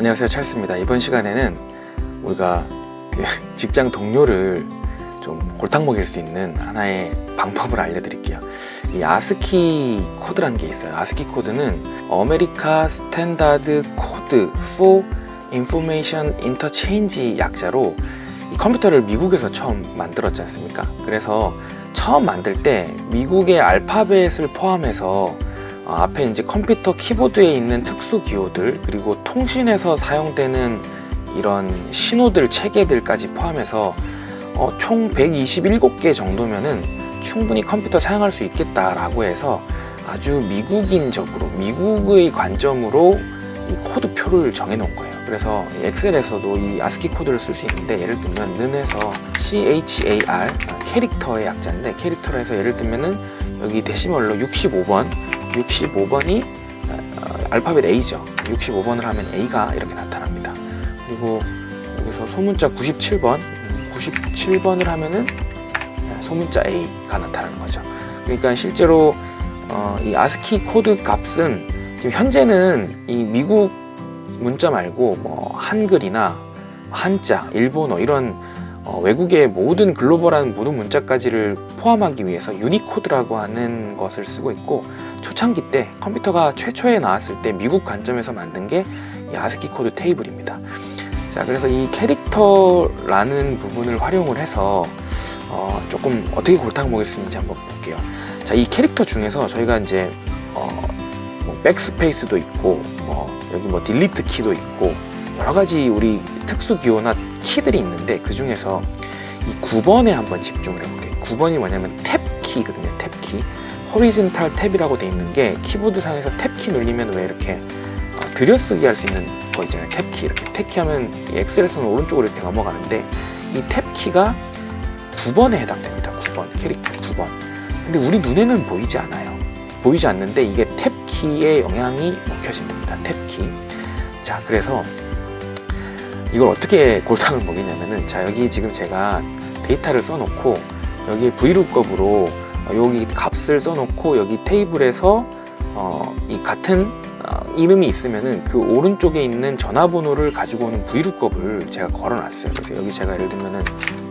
안녕하세요, 찰스입니다. 이번 시간에는 우리가 직장 동료를 좀 골탕 먹일 수 있는 하나의 방법을 알려드릴게요. 이 아스키 코드라는 게 있어요. 아스키 코드는 아메리카 스탠다드 코드 for 인포메이션 인터체인지 약자로 이 컴퓨터를 미국에서 처음 만들었지 않습니까? 그래서 처음 만들 때 미국의 알파벳을 포함해서 앞에 이제 컴퓨터 키보드에 있는 특수 기호들, 그리고 통신에서 사용되는 이런 신호들, 체계들까지 포함해서 총 127개 정도면은 충분히 컴퓨터 사용할 수 있겠다라고 해서 아주 미국인적으로, 미국의 관점으로 이 코드표를 정해 놓은 거예요. 그래서 엑셀에서도 이 아스키 코드를 쓸 수 있는데, 예를 들면 는에서 CHAR, 캐릭터의 약자인데, 캐릭터로 해서 예를 들면은 여기 데시멀로 65번이 알파벳 A죠. 65번을 하면 A가 이렇게 나타납니다. 그리고 여기서 소문자 97번을 하면은 소문자 A가 나타나는 거죠. 그러니까 실제로 이 아스키 코드 값은 지금 현재는 이 미국 문자 말고 뭐 한글이나 한자, 일본어 이런 외국의 모든 글로벌한 모든 문자까지를 포함하기 위해서 유니코드라고 하는 것을 쓰고 있고, 초창기 때 컴퓨터가 최초에 나왔을 때 미국 관점에서 만든 게 이 아스키 코드 테이블입니다. 자, 그래서 이 캐릭터라는 부분을 활용을 해서 조금 어떻게 골탕 먹일 수 있는지 한번 볼게요. 자, 이 캐릭터 중에서 저희가 이제 뭐 백스페이스도 있고, 여기 뭐 딜리트 키도 있고, 여러 가지 우리 특수 기호나 키들이 있는데, 그 중에서 이 9번에 한번 집중을 해볼게요. 9번이 뭐냐면 탭 키거든요. 탭 키. 호리즌탈 탭이라고 돼 있는 게, 키보드 상에서 탭 키 눌리면 왜 이렇게 들여쓰기 할 수 있는 거 있잖아요. 탭 키. 이렇게 탭 키 하면 이 엑셀에서는 오른쪽으로 이렇게 넘어가는데, 이 탭 키가 9번에 해당됩니다. 9번. 캐릭터 9번. 근데 우리 눈에는 보이지 않아요. 보이지 않는데 이게 탭 키의 영향이 먹혀진 겁니다. 탭 키. 자, 그래서 이걸 어떻게 골탕을 먹이냐면은, 자, 여기 지금 제가 데이터를 써놓고 여기 VLOOKUP으로 여기 값을 써놓고 여기 테이블에서 이 같은 이름이 있으면은 그 오른쪽에 있는 전화번호를 가지고 오는 VLOOKUP을 제가 걸어놨어요. 그래서 여기 제가 예를 들면은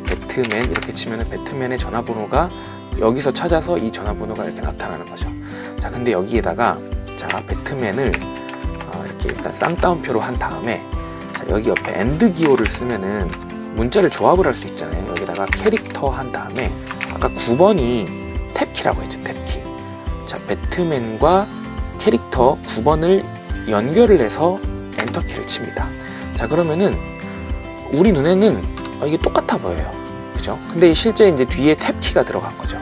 배트맨 이렇게 치면은 배트맨의 전화번호가 여기서 찾아서 이 전화번호가 이렇게 나타나는 거죠. 자, 근데 여기에다가 자, 배트맨을 이렇게 일단 쌍따옴표로 한 다음에, 자, 여기 옆에 엔드 기호를 쓰면은 문자를 조합을 할 수 있잖아요. 여기다가 캐릭터 한 다음에 아까 9번이 탭키라고 했죠. 탭키. 자, 배트맨과 캐릭터 9번을 연결을 해서 엔터키를 칩니다. 자, 그러면은 우리 눈에는 이게 똑같아 보여요. 그죠? 근데 실제 이제 뒤에 탭키가 들어간 거죠.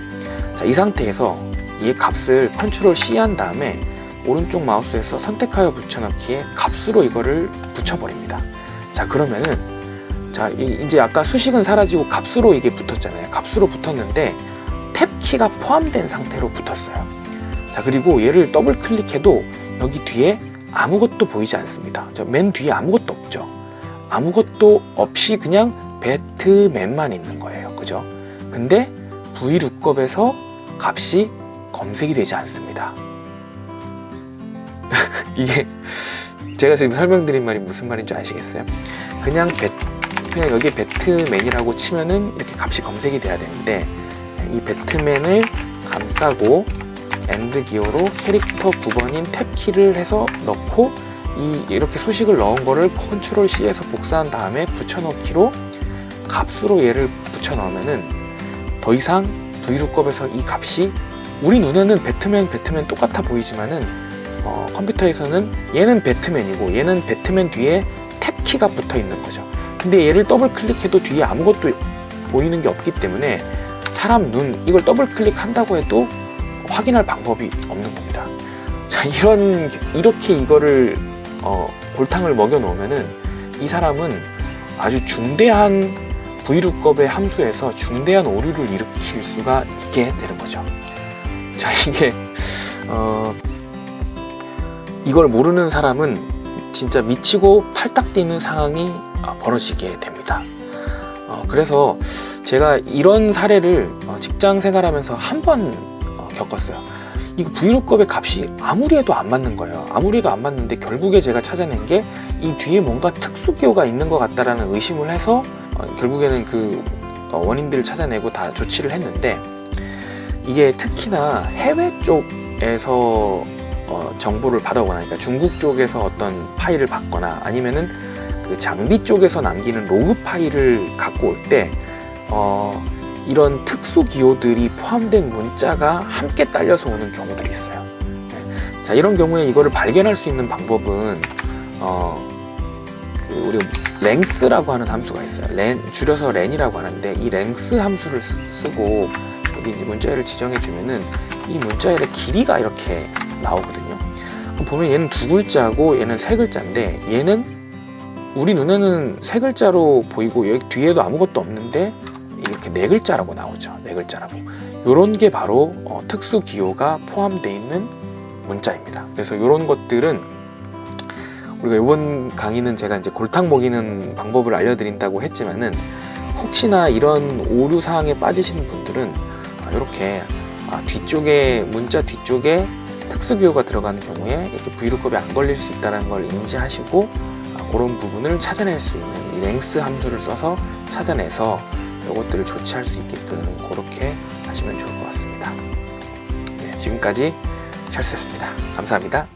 자, 이 상태에서 이 값을 컨트롤 C 한 다음에 오른쪽 마우스에서 선택하여 붙여넣기에 값으로 이거를 붙여버립니다. 자, 그러면은 자, 이제 아까 수식은 사라지고 값으로 이게 붙었잖아요. 값으로 붙었는데 탭키가 포함된 상태로 붙었어요. 자, 그리고 얘를 더블 클릭해도 여기 뒤에 아무것도 보이지 않습니다. 맨 뒤에 아무것도 없죠. 아무것도 없이 그냥 배트맨만 있는 거예요. 그죠? 근데 VLOOKUP에서 값이 검색이 되지 않습니다. 이게 제가 지금 설명드린 말이 무슨 말인지 아시겠어요? 그냥 여기 배트맨이라고 치면은 이렇게 값이 검색이 돼야 되는데, 이 배트맨을 감싸고 엔드 기호로 캐릭터 9번인 탭키를 해서 넣고, 이렇게 수식을 넣은 거를 컨트롤 C에서 복사한 다음에 붙여넣기로 값으로 얘를 붙여넣으면은 더 이상 VLOOKUP에서 이 값이 우리 눈에는 배트맨 똑같아 보이지만은 컴퓨터에서는 얘는 배트맨이고 얘는 배트맨 뒤에 탭키가 붙어 있는 거죠. 근데 얘를 더블 클릭해도 뒤에 아무것도 보이는 게 없기 때문에 사람 눈, 이걸 더블 클릭한다고 해도 확인할 방법이 없는 겁니다. 자, 이렇게 이거를 골탕을 먹여 놓으면은 이 사람은 아주 중대한 VLOOKUP의 함수에서 중대한 오류를 일으킬 수가 있게 되는 거죠. 자, 이게 이걸 모르는 사람은 진짜 미치고 팔딱 뛰는 상황이 벌어지게 됩니다. 그래서 제가 이런 사례를 직장 생활하면서 한 번 겪었어요. 이거 브이로그의 값이 아무리 해도 안 맞는 거예요. 아무리 해도 안 맞는데 결국에 제가 찾아낸 게 이 뒤에 뭔가 특수 기호가 있는 것 같다라는 의심을 해서 결국에는 그 원인들을 찾아내고 다 조치를 했는데, 이게 특히나 해외 쪽에서 정보를 받아오거나, 그러니까 중국 쪽에서 어떤 파일을 받거나 아니면은 그 장비 쪽에서 남기는 로그 파일을 갖고 올 때 이런 특수 기호들이 포함된 문자가 함께 딸려서 오는 경우들이 있어요. 자, 이런 경우에 이거를 발견할 수 있는 방법은 그 우리 length라고 하는 함수가 있어요. 줄여서 len이라고 하는데, 이 length 함수를 쓰고 여기 이제 문자열을 지정해 주면은 이 문자열의 길이가 이렇게 나오거든요. 그럼 보면 얘는 2글자고 얘는 3글자인데, 얘는 우리 눈에는 3글자로 보이고 여기 뒤에도 아무것도 없는데 이렇게 4글자라고 나오죠. 4글자라고. 요런 게 바로 특수 기호가 포함되어 있는 문자입니다. 그래서 이런 것들은 우리가 이번 강의는 제가 이제 골탕 먹이는 방법을 알려드린다고 했지만은, 혹시나 이런 오류 사항에 빠지시는 분들은 이렇게 뒤쪽에 문자 뒤쪽에 특수 기호가 들어가는 경우에 이렇게 브이로그에 안 걸릴 수 있다는 걸 인지하시고 그런 부분을 찾아낼 수 있는 이 length 함수를 써서 찾아내서 이것들을 조치할 수 있게끔 그렇게 하시면 좋을 것 같습니다. 네, 지금까지 찰스였습니다. 감사합니다.